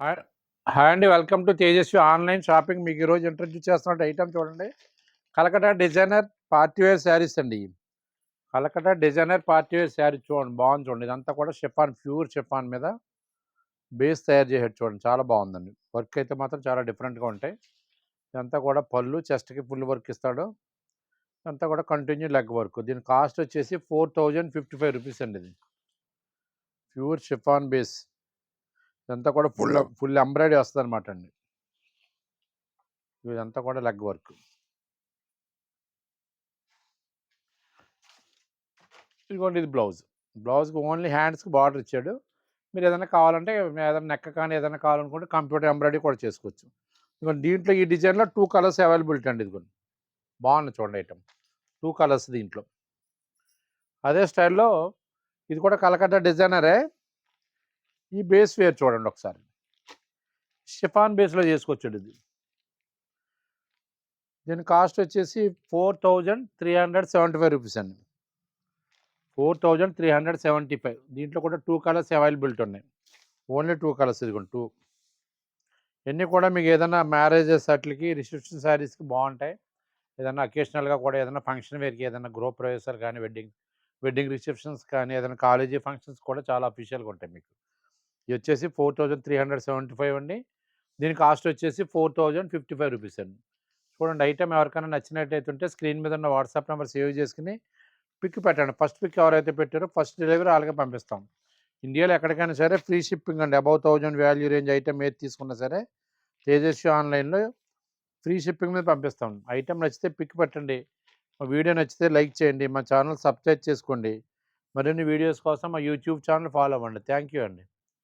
Hi hi అండి. Welcome to Tejaswi online shopping. మీకు ఈరోజు ఇంట్రడ్యూస్ చేస్తున్న ఐటమ్ చూడండి. Kolkata designer party wear saris అండి. Kolkata designer party wear sari చూడండి, బాగుంది చూడండి. ఇదంతా కూడా షిఫాన్, ప్యూర్ షిఫాన్ మీద బేస్ తయారు చేసేది చూడండి, చాలా బాగుందండి. వర్క్ అయితే మాత్రం చాలా డిఫరెంట్గా ఉంటాయి. ఇదంతా కూడా పళ్ళు, చెస్ట్కి ఫుల్ వర్క్ ఇస్తాడు. ఇదంతా కూడా కంటిన్యూ లెగ్ వర్క్. దీని కాస్ట్ వచ్చేసి 4055 రూపీస్ అండి. ఇది ప్యూర్ షిఫాన్ బేస్. ఇదంతా కూడా ఫుల్ ఎంబ్రాయిడరీ వస్తుంది అనమాట అండి. ఇదంతా కూడా లెగ్ వర్క్. ఇదిగోండి, ఇది బ్లౌజ్కి ఓన్లీ హ్యాండ్స్కి బార్డర్ ఇచ్చాడు. మీరు ఏదైనా కావాలంటే ఏదైనా నెక్క కానీ ఏదైనా కావాలనుకుంటే కంప్యూటర్ ఎంబ్రాయిడరీ కూడా చేసుకోవచ్చు. ఇదిగోండి, దీంట్లో ఈ డిజైన్లో 2 కలర్స్ అవైలబిలిటీ అండి. ఇదిగోండి, బాగుంది చూడండి ఐటమ్. 2 కలర్స్ దీంట్లో. అదే స్టైల్లో ఇది కూడా కలకత్తా డిజైనరే. ఈ బేస్ వేర్ చూడండి ఒకసారి, షిఫాన్ బేస్లో చేసుకోవచ్చు. ఇది దీని కాస్ట్ వచ్చేసి 4375 రూపీస్ అండి. 4375. దీంట్లో కూడా 2 కలర్స్ అవైలబిలిటీ ఉన్నాయి. Only 2 colours. ఇదిగోండి 2. ఇవన్నీ కూడా మీకు ఏదైనా మ్యారేజెస్ అట్లకి, రిసెప్షన్ శారీస్కి బాగుంటాయి. ఏదైనా అకేషనల్గా కూడా ఏదైనా ఫంక్షన్ వేర్కి, ఏదైనా గృహప్రవేశాలు కానీ, వెడ్డింగ్ రిసెప్షన్స్ కానీ, ఏదైనా కాలేజీ ఫంక్షన్స్ కూడా చాలా అఫీషియల్గా ఉంటాయి మీకు. ఇది వచ్చేసి 4375 అండి. దీని కాస్ట్ వచ్చేసి 4055 రూపీస్ అండి. చూడండి, ఐటమ్ ఎవరికైనా నచ్చినట్టయితే ఉంటే స్క్రీన్ మీద ఉన్న వాట్సాప్ నెంబర్ సేవ్ చేసుకుని పిక్ పెట్టండి. ఫస్ట్ పిక్ ఎవరైతే పెట్టారో ఫస్ట్ డెలివరీ అలాగే పంపిస్తాం. ఇండియాలో ఎక్కడికైనా సరే ఫ్రీ షిప్పింగ్ అండి. అబౌవ్ 1000 వాల్యూ రేంజ్ ఐటమ్ ఏది తీసుకున్నా సరే తేజస్వి ఆన్లైన్లో ఫ్రీ షిప్పింగ్ మీద పంపిస్తాం. ఐటమ్ నచ్చితే పిక్ పెట్టండి. మా వీడియో నచ్చితే లైక్ చేయండి. మా ఛానల్ సబ్స్క్రైబ్ చేసుకోండి. మరిన్ని వీడియోస్ కోసం మా యూట్యూబ్ ఛానల్ ఫాలో అవ్వండి. థ్యాంక్ యూ అండి.